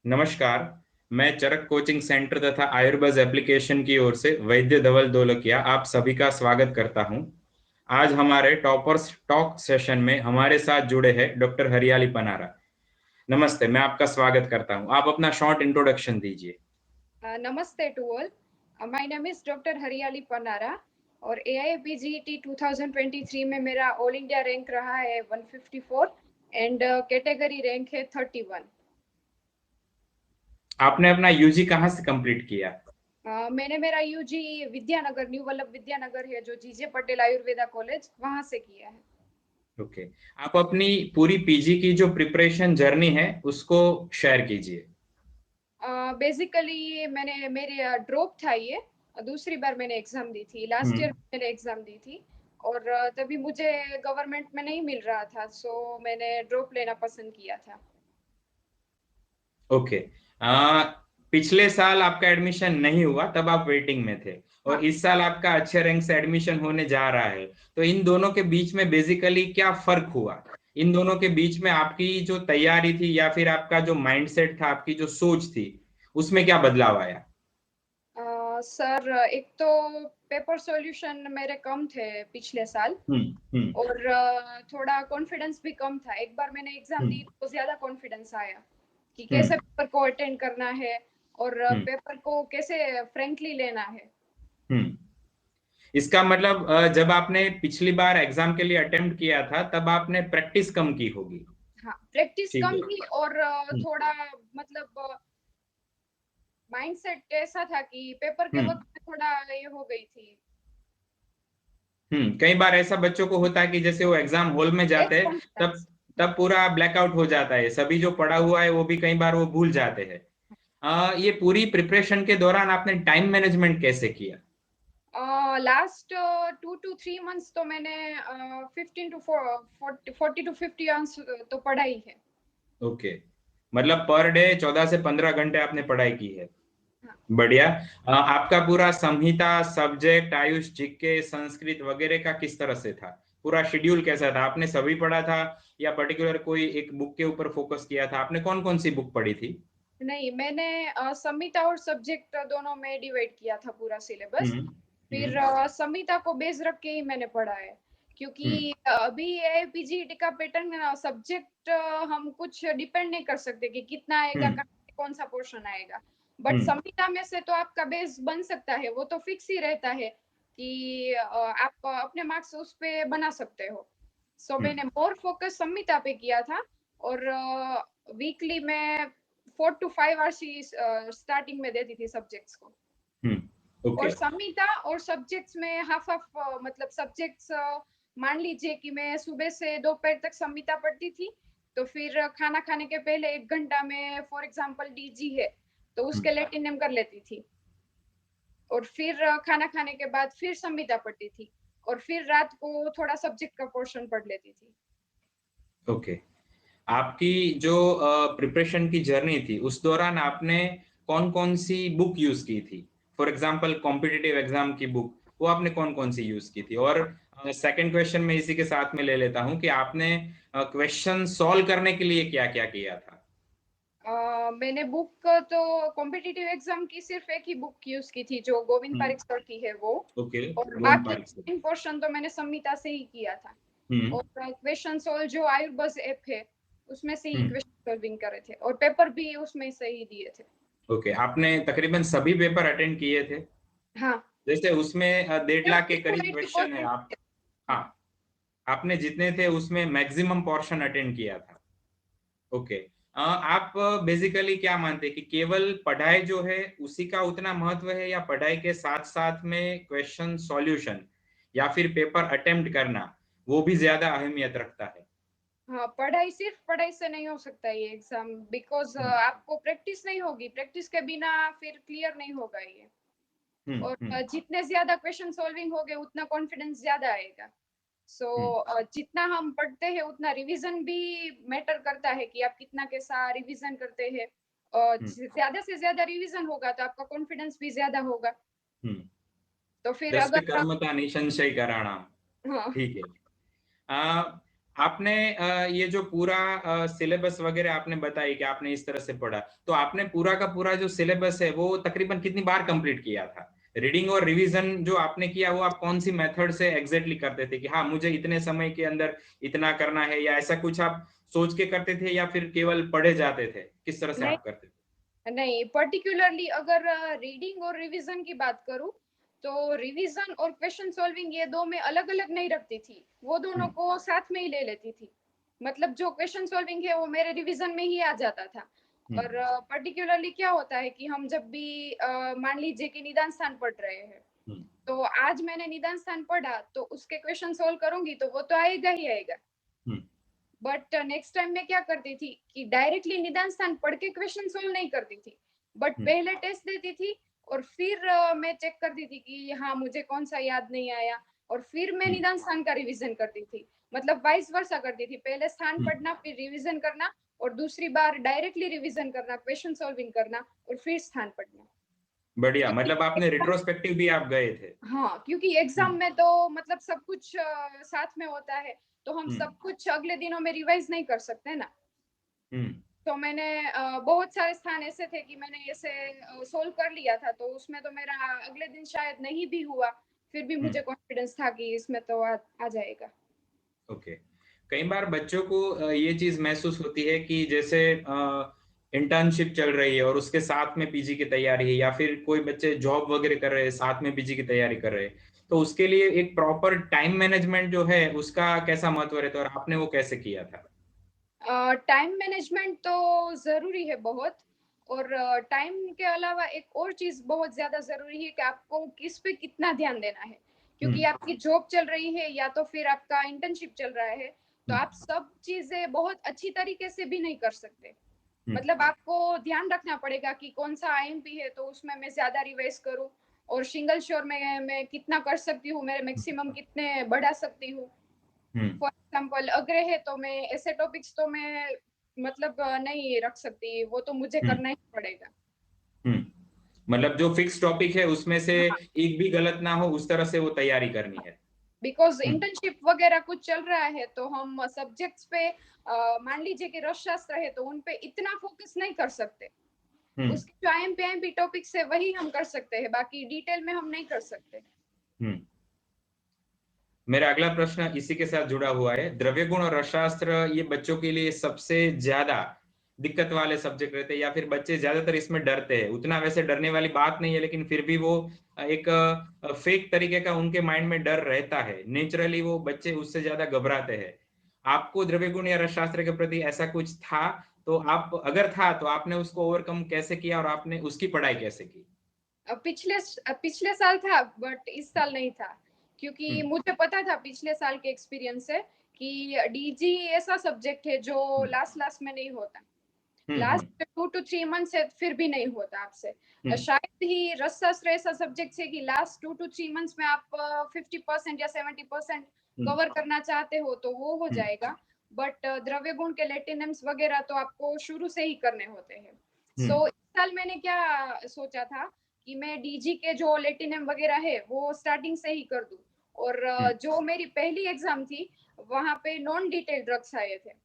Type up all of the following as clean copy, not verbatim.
नमस्कार। मैं चरक coaching centre तथा आयुर्बज एप्लीकेशन की ओर से वैद्य धवल दौलकिया आप सभी का स्वागत करता हूं। आज हमारे टॉपर्स टॉक सेशन में हमारे साथ जुड़े हैं डॉक्टर हरियाली पनारा। नमस्ते, मैं आपका स्वागत करता हूं। आप अपना शॉर्ट इंट्रोडक्शन दीजिए। नमस्ते to all. My name is doctor Hariyali Panara और AIPGET 2023 में मेरा ऑल इंडिया रैंक रहा है 154 एंड कैटेगरी रैंक है 31। आपने अपना यूजी कहाँ से कंप्लीट किया? मैंने मेरा यूजी विद्यानगर, न्यू वल्लभ विद्यानगर है जो जीजे पटेल आयुर्वेदा कॉलेज, वहां से किया है। ओके, आप अपनी पूरी पीजी की जो प्रिपरेशन जर्नी है उसको शेयर कीजिए। बेसिकली मेरे ड्रॉप था ये, दूसरी बार मैंने एग्जाम दी थी। लास्ट ईयर मैंने एग्जाम दी थी और तभी मुझे गवर्नमेंट में नहीं मिल रहा था, सो मैंने ड्रॉप लेना पसंद किया था। ओके। पिछले साल आपका एडमिशन नहीं हुआ, तब आप वेटिंग में थे, और हाँ। इस साल आपका अच्छे रैंक से एडमिशन होने जा रहा है। तो इन दोनों के बीच में बेसिकली क्या फर्क हुआ? इन दोनों के बीच में आपकी जो तैयारी थी या फिर आपका जो माइंडसेट था, आपकी जो सोच थी, उसमें क्या बदलाव आया? सर, एक तो पेपर सॉल्यूशन मेरे कम थे पिछले साल हम्म। और थोड़ा कॉन्फिडेंस भी कम था। एक बार मैंने एग्जाम दी तो ज्यादा कॉन्फिडेंस आया कि कैसे पेपर को अटेंड करना है और पेपर को कैसे फ्रेंकली लेना है। हम्म। इसका मतलब जब आपने पिछली बार एग्जाम के लिए अटेम्प्ट किया था तब आपने प्रैक्टिस कम की होगी। हाँ, प्रैक्टिस ठीक कम है। की और थोड़ा मतलब माइंडसेट ऐसा था कि पेपर के हम्म। वक्त में थोड़ा ये हो गई थी। कई बार ऐसा बच्चों को होता है कि जैसे वो एग्जाम हॉल में जाते लेस हैं, तब कॉन्फिडेंस। तब पूरा ब्लैकआउट हो जाता है, सभी जो पढ़ा हुआ है वो भी कई बार वो भूल जाते हैं। ये पूरी प्रिपरेशन के दौरान आपने टाइम मैनेजमेंट कैसे किया? लास्ट 2 to 3 months तो मैंने 40 to 50 आवर्स तो पढ़ाई है। ओके, मतलब पर डे 14 से 15 घंटे आपने पढ़ाई की है। हाँ। बढ़िया। आपका पूरा संहिता, सब्जेक्ट, आयुष, जीके, संस्कृत वगैरह का किस तरह से था? पूरा शेड्यूल कैसा था? आपने सभी पढ़ा था या पर्टिकुलर कोई एक बुक के ऊपर फोकस किया था? आपने कौन कौन सी बुक पढ़ी थी? नहीं, मैंने संहिता और सब्जेक्ट दोनों में डिवाइड किया था पूरा सिलेबस। हम्म। फिर हम्म। संहिता को बेस रख के ही मैंने पढ़ा है, हम्म। क्योंकि अभी AIPGET का पैटर्न सब्जेक्ट हम कुछ डिपेंड नहीं कर सकते कि कितना आएगा, हम्म। कौन सा पोर्शन आएगा। बट हम्म। संहिता में से तो आपका बेस बन सकता है, वो तो फिक्स ही रहता है कि आप अपने मार्क्स उस पे बना सकते हो। सो मैंने मोर फोकस संहिता पे किया था और वीकली में 4 to 5 आवर्स ही स्टार्टिंग में देती थी सब्जेक्ट्स को। और ओके। संहिता और सब्जेक्ट्स में हाफ हाफ, मतलब सब्जेक्ट्स मान लीजिए कि मैं सुबह से दोपहर तक संहिता पढ़ती थी, तो फिर खाना खाने के पहले 1 घंटा में फॉर एग्जांपल DG है तो उसके लैटिन नेम कर लेती थी और फिर खाना खाने के बाद फिर संहिता पढ़ती थी और फिर रात को थोड़ा सब्जेक्ट का पोर्शन पढ़ लेती थी। ओके। आपकी जो प्रिपरेशन की जर्नी थी उस दौरान आपने कौन कौन सी बुक यूज की थी? फॉर एग्जांपल कॉम्पिटिटिव एग्जाम की बुक, वो आपने कौन कौन सी यूज की थी? और सेकंड क्वेश्चन में इसी के साथ में ले लेता हूं कि आपने क्वेश्चन सॉल्व करने के लिए क्या क्या किया था? मैंने बुक तो कॉम्पिटिटिव एग्जाम की सिर्फ एक ही बुक यूज की थी जो गोविंद पारिक सर की है वो। ओके, और गोविंद बाकी पारिक से। पोर्शन तो मैंने संहिता से ही किया था हम्म। और क्वेश्चन सोल्व जो आयुर्बस ऐप है उसमें से ही हम्म। क्वेश्चन सॉल्विंग करे थे और पेपर भी उसमें से ही दिए थे। ओके, आपने तकरीबन सभी पेपर अटेंड किए थे? हाँ। जैसे उसमें 1.5 लाख के करीब क्वेश्चन है आप। हाँ, हाँ। आपने जितने थे उसमें मैक्सिमम पोर्शन अटेंड किया था। ओके। आप बेसिकली क्या मानते हैं कि केवल पढ़ाई जो है उसी का उतना महत्व है, या पढ़ाई के साथ साथ में क्वेश्चन सॉल्यूशन या फिर पेपर अटेम्प्ट करना वो भी ज्यादा अहमियत रखता है? हाँ, पढ़ाई सिर्फ पढ़ाई से नहीं हो सकता ये एग्जाम, बिकॉज आपको प्रैक्टिस नहीं होगी, प्रैक्टिस के बिना फिर क्लियर नहीं होगा ये। और जितने ज्यादा क्वेश्चन सॉल्विंग होगे उतना कॉन्फिडेंस ज्यादा आएगा। सो जितना हम पढ़ते हैं उतना रिवीजन भी मैटर करता है कि आप कितना कैसा रिवीजन करते हैं। ज्यादा से ज्यादा रिवीजन होगा तो आपका कॉन्फिडेंस भी ज्यादा होगा। तो फिर दस पे अगर कर्मता निसंशय कराना। हाँ। ठीक है। आपने ये जो पूरा सिलेबस वगैरह आपने बताई कि आपने इस तरह से पढ़ा, तो आपने पूरा का पूरा जो सिलेबस है वो तकरीबन कितनी बार कंप्लीट किया था? रीडिंग और रिवीजन जो आपने किया वो आप कौन सी मेथड से एग्जैक्टली करते थे कि हाँ मुझे इतने समय के अंदर इतना करना है, या ऐसा कुछ आप सोच के करते थे या फिर केवल पढ़े जाते थे? किस तरह से नहीं आप करते थे? नहीं, पर्टिकुलरली अगर रीडिंग और रिवीजन की बात करूं तो रिवीजन और क्वेश्चन सॉल्विंग ये दो मैं अलग अलग नहीं रखती थी, वो दोनों हम्म, को साथ में ही ले लेती थी। मतलब जो क्वेश्चन सॉल्विंग है वो मेरे रिवीजन में ही आ जाता था। हम्म, और पर्टिकुलरली क्या होता है कि हम जब भी मान लीजिए कि निदान स्थान पढ़ रहे हैं, हम्म, तो आज मैंने निदान स्थान पढ़ा तो उसके क्वेश्चन सोल्व करूंगी तो वो तो आएगा ही आएगा। हम्म, बट नेक्स्ट टाइम मैं क्या करती थी कि डायरेक्टली निदान स्थान पढ़ के क्वेश्चन सोल्व नहीं करती थी, बट हम्म, पहले टेस्ट देती थी और फिर मैं चेक करती थी कि हाँ मुझे कौन सा याद नहीं आया, और फिर मैं हम्म, निदान स्थान का रिवीजन करती थी। मतलब वाइस वर्सा करती थी, पहले स्थान हम्म। पढ़ना फिर रिवीजन करना, और दूसरी बार डायरेक्टली रिवीजन करना, क्वेश्चन सॉल्विंग करना और फिर स्थान पढ़ना। बढ़िया, क्योंकि मतलब आपने एग्जाम, रिट्रोस्पेक्टिव भी आप गए थे। हाँ क्योंकि एग्जाम हम्म, में तो मतलब सब कुछ साथ में होता है, तो हम हम्म, सब कुछ अगले दिनों में रिवाइज नहीं कर सकते ना। हम्म, तो मैंने बहुत सारे स्थान ऐसे थे कि मैंने ऐसे सोल्व कर लिया था, तो उसमें तो मेरा अगले दिन शायद नहीं भी हुआ, फिर भी हम्म। मुझे कॉन्फिडेंस था कि इसमें तो आ जाएगा। ओके। कई बार बच्चों को ये चीज महसूस होती है कि जैसे इंटर्नशिप चल रही है और उसके साथ में पीजी की तैयारी है, या फिर कोई बच्चे जॉब वगैरह कर रहे हैं साथ में पीजी की तैयारी कर रहे हैं, तो उसके लिए एक प्रॉपर टाइम मैनेजमेंट जो है उसका कैसा महत्व रहता है और आपने वो कैसे किया था? टाइम मैनेजमेंट तो जरूरी है बहुत, और टाइम के अलावा एक और चीज बहुत ज्यादा जरूरी है कि आपको किस पे कितना ध्यान देना है। क्योंकि हम्म, आपकी जॉब चल रही है या तो फिर आपका इंटर्नशिप चल रहा है, तो हम्म, आप सब चीजें बहुत अच्छी तरीके से भी नहीं कर सकते। हम्म, मतलब आपको ध्यान रखना पड़ेगा कि कौन सा आईएमपी है तो उसमें मैं ज्यादा रिवाइज करूं, और सिंगल श्योर में मैं कितना कर सकती हूँ, मेरे मैक्सिमम कितने बढ़ा सकती हूँ। हम्म, फॉर एग्जाम्पल अग्रे है तो मैं ऐसे टॉपिक्स तो मैं मतलब नहीं रख सकती, वो तो मुझे हम्म, करना ही पड़ेगा। हम्म। मतलब जो फिक्स टॉपिक है उसमें से हाँ, एक भी गलत ना हो उस तरह से वो तैयारी करनी है। बिकॉज हम्म, इंटर्नशिप वगैरह कुछ चल रहा है तो हम सब्जेक्ट्स पे मान लीजिए कि रस शास्त्र है तो उन पे इतना फोकस नहीं कर सकते। हम्म, उसके जो आईएमपी टॉपिक्स है वही हम कर सकते हैं, बाकी डिटेल में हम नहीं कर सकते। हम्म। मेरा अगला प्रश्न इसी के साथ जुड़ा हुआ है। द्रव्य गुण और रसशास्त्र ये बच्चों के लिए सबसे ज्यादा दिक्कत वाले सब्जेक्ट रहते हैं, या फिर बच्चे ज्यादातर इसमें डरते हैं? उतना वैसे डरने वाली बात नहीं है, लेकिन फिर भी वो एक फेक तरीके का उनके माइंड में डर रहता है। नेचुरली वो बच्चे उससे ज्यादा घबराते हैं। आपको द्रव्य गुण या रसशास्त्र के प्रति ऐसा कुछ था? तो आप, अगर था तो आपने उसको ओवरकम कैसे किया और आपने उसकी पढ़ाई कैसे की? पिछले पिछले साल था बट इस साल नहीं था, क्योंकि हम्म, मुझे पता था पिछले साल के एक्सपीरियंस से कि डीजी ऐसा सब्जेक्ट है जो हम्म, लास्ट लास्ट में नहीं होता। हम्म, लास्ट 2 to 3 मंथ से फिर भी नहीं होता आपसे। हम्म, शायद ही रसशास्त्र ऐसा सब्जेक्ट है कि लास्ट 2 to 3 मंथ्स में आप 50% या 70% हम्म, कवर करना चाहते हो तो वो हो हम्म, जाएगा। बट द्रव्य गुण के लेटिनम्स वगैरह तो आपको शुरू से ही करने होते हैं। हम्म, सो इस साल मैंने क्या सोचा था कि मैं डीजी के जो लेटिनम वगैरह है वो स्टार्टिंग से ही कर दूं, और हम्म, जो मेरी पहली एग्जाम थी वहां पे नॉन डिटेल ड्रग्स आए थे।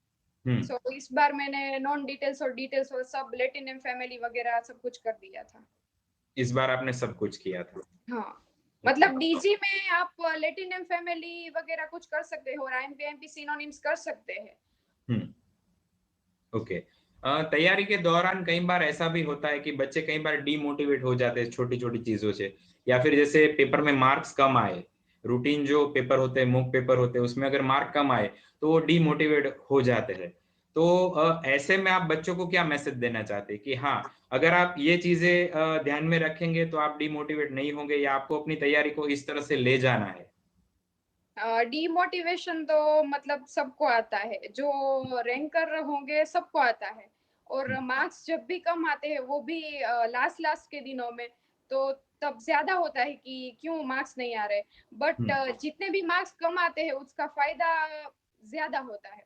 हम्म। सो इस बार मैंने नॉन डिटेल्स और डिटेल्स और सब लेटिनम फैमिली वगैरह सब कुछ कर दिया था। इस बार आपने सब कुछ किया था। हाँ, ओके। मतलब डीजी में आप लेटिनम फैमिली वगैरह कुछ कर सकते हो और आईएमपी सिनोनिम्स कर सकते हैं। हम्म। ओके। तैयारी के दौरान कई बार ऐसा भी होता है कि बच्चे कई बार डीमोटिवेट हो जाते हैं छोटी छोटी चीजों से, या फिर जैसे पेपर में मार्क्स कम आए, रूटीन जो पेपर होते हैं, मॉक पेपर होते हैं, उसमें अगर मार्क कम आए तो वो डीमोटिवेट हो जाते हैं। तो ऐसे में आप बच्चों को क्या मैसेज देना चाहते हैं कि हाँ, अगर आप ये चीजें ध्यान में रखेंगे तो आप डीमोटिवेट नहीं होंगे, या आपको अपनी तैयारी को इस तरह से ले जाना है? डीमोटिवेशन तो मतलब सबको आता है, जो रैंकर होंगे सबको आता है। और हम्म, मार्क्स जब भी कम आते हैं वो भी लास्ट लास्ट के दिनों में, तो तब ज्यादा होता है कि क्यों मार्क्स नहीं आ रहे। बट हम्म, जितने भी मार्क्स कम आते हैं उसका फायदा ज्यादा होता है।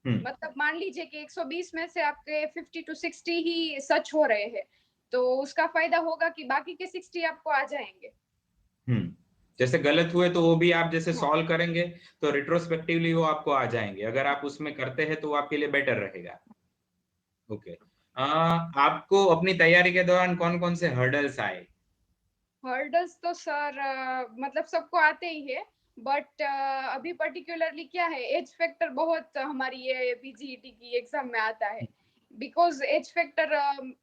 हम्म, मतलब मान लीजिए कि 120 में से आपके 50 to 60 ही सच हो रहे हैं, तो उसका फायदा होगा कि बाकी के 60 आपको आ जाएंगे। हम्म। जैसे गलत हुए तो वो भी आप जैसे हाँ सॉल्व करेंगे तो रिट्रोस्पेक्टिवली वो आपको आ जाएंगे, अगर आप उसमें करते हैं तो वो आपके लिए बेटर रहेगा। ओके। आपको अपनी तैयारी के दौरान कौन कौन से हर्डल्स आए? हर्डल्स तो सर मतलब सबको आते ही है, बट अभी पर्टिकुलरली क्या है, एज फैक्टर बहुत हमारी ये पीजीईटी की एग्जाम में आता है। बिकॉज एज फैक्टर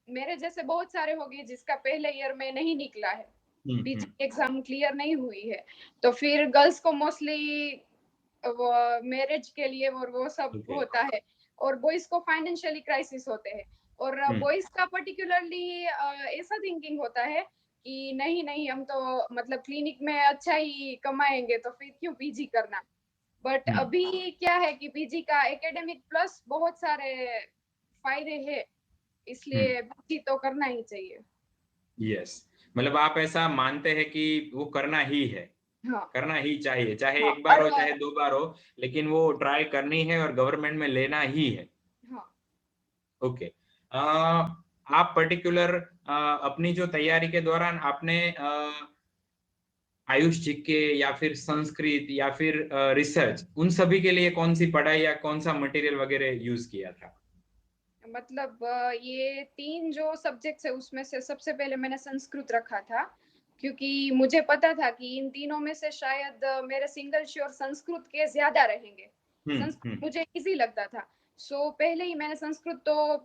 मेरे जैसे बहुत सारे हो गए जिसका पहले ईयर में नहीं निकला है, पीजी एग्जाम क्लियर नहीं हुई है, तो फिर गर्ल्स को मोस्टली वो मैरिज के लिए और वो सब ओके। होता है, और बॉयज को फाइनेंशियली क्राइसिस होते हैं, और बॉयज का पर्टिकुलरली ऐसा थिंकिंग होता है कि नहीं नहीं हम तो मतलब क्लिनिक में अच्छा ही कमाएंगे तो फिर क्यों पीजी करना। बट अभी क्या है कि पीजी का एकेडमिक प्लस बहुत सारे फायदे हैं, इसलिए पीजी तो करना ही चाहिए। यस, मतलब आप ऐसा मानते हैं कि वो करना ही है, हाँ करना ही चाहिए, चाहे हाँ एक बार और हो चाहे दो बार हो, लेकिन वो ट्राई करनी है और गवर्नमेंट में लेना ही है। हाँ ओके। आप पर्टिकुलर अपनी जो तैयारी के दौरान आपने आयुष जी के या फिर संस्कृत या फिर रिसर्च, उन सभी के लिए कौन सी पढ़ाई या कौन सा मटेरियल वगैरह यूज किया था? मतलब ये 3 जो सब्जेक्ट्स है उसमें से सबसे पहले मैंने संस्कृत रखा था, क्योंकि मुझे पता था कि इन तीनों में से शायद मेरे सिंगल श्योर संस्कृत के ज्यादा रहेंगे। संस्कृत हम्म। मुझे इजी लगता था, सो पहले ही मैंने संस्कृत तो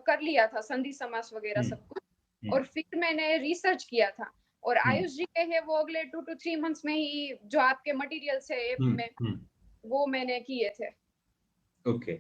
कर लिया था, संधि समास वगैरह हम्म। सब कुछ। हम्म। और फिर मैंने रिसर्च किया था, और हम्म। आयुष जी के है वो अगले 2 to 3 मंथ्स में ही जो आपके मटेरियल्स है ऐप में हम्म। वो मैंने किए थे। ओके।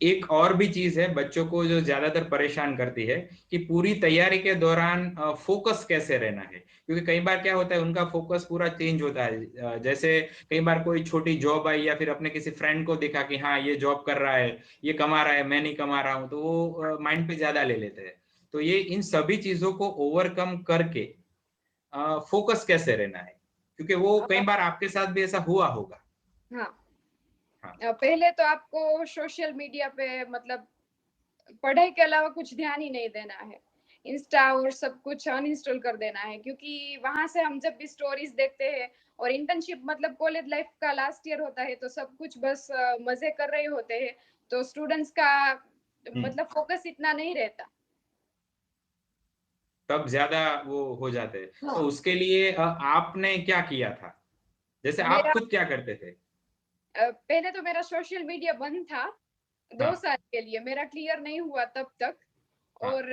एक और भी चीज है बच्चों को जो ज्यादातर परेशान करती है कि पूरी तैयारी के दौरान फोकस कैसे रहना है, क्योंकि कई बार क्या होता है उनका फोकस पूरा चेंज होता है। जैसे कई बार कोई छोटी जॉब आई या फिर अपने किसी फ्रेंड को देखा कि हाँ ये जॉब कर रहा है, ये कमा रहा है, मैं नहीं कमा रहा हूँ, तो वो माइंड पे ज्यादा ले लेते हैं। तो ये इन सभी चीजों को ओवरकम करके फोकस कैसे रहना है, क्योंकि वो कई बार आपके साथ भी ऐसा हुआ होगा। हाँ हाँ। पहले तो आपको सोशल मीडिया पे मतलब पढ़ाई के अलावा कुछ ध्यान ही नहीं देना है, इंस्टा और सब कुछ अनइंस्टॉल कर देना है, क्योंकि वहां से हम जब भी स्टोरीज देखते हैं, और इंटर्नशिप मतलब कॉलेज लाइफ का लास्ट ईयर होता है, तो सब कुछ बस मजे कर रहे होते हैं, तो स्टूडेंट्स का मतलब फोकस इतना नहीं रहता। तब ज्यादा वो हो जाते हैं। तो हाँ उसके लिए आपने क्या किया था, जैसे आप मेरा खुद क्या करते थे? पहले तो मेरा सोशल मीडिया बंद था, दो हाँ। साल के लिए मेरा क्लियर नहीं हुआ तब तक। हाँ। और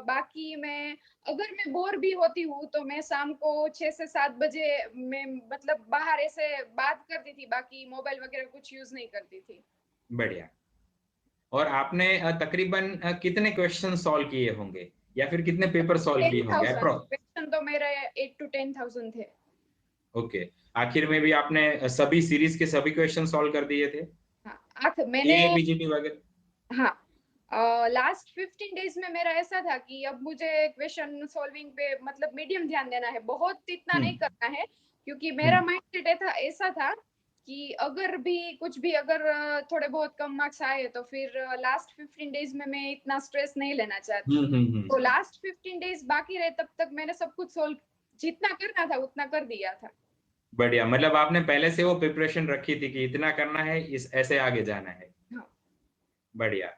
बाकी मैं अगर मैं बोर भी होती हूँ तो मैं शाम को 6 से 7 बजे मैं मतलब बाहर ऐसे बात करती थी, बाकी मोबाइल वगैरह कुछ यूज नहीं करती थी। बढ़िया। और आपने तकरीबन कितने क्वेश्चन सॉल्व किए होंगे या फिर कितने पेपर सॉल्व टेन किए होंगे थाउजेंड अप्रोक्स? क्वेश्चन तो मेरे 8 to 10,000 थे। ओके। आखिर में भी आपने सभी सीरीज के सभी क्वेश्चन सॉल्व कर दिए थे, हाँ मैंने ए बीजीटी वगैरह? हाँ लास्ट 15 डेज में मेरा ऐसा था कि अब मुझे क्वेश्चन सॉल्विंग पे मतलब मीडियम ध्यान देना है, बहुत इतना नहीं हम्म। करना है, क्योंकि मेरा हम्म। माइंडसेट ऐसा था कि अगर भी कुछ भी अगर थोड़े बहुत कम मार्क्स आए तो फिर लास्ट 15 डेज में मैं इतना स्ट्रेस नहीं लेना चाहती। तो हम्म। लास्ट 15 डेज बाकी रहे तब तक मैंने सब कुछ सोल्व जितना करना था उतना कर दिया था। बढ़िया, मतलब आपने पहले से वो प्रिपरेशन रखी थी कि इतना करना है, इस ऐसे आगे जाना है। हाँ बढ़िया।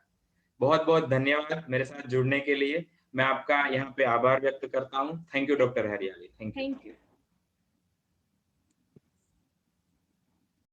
बहुत बहुत धन्यवाद मेरे साथ जुड़ने के लिए। मैं आपका यहाँ पे आभार व्यक्त करता हूँ। थैंक यू डॉक्टर हरियाली, थैंक यू। Thank you.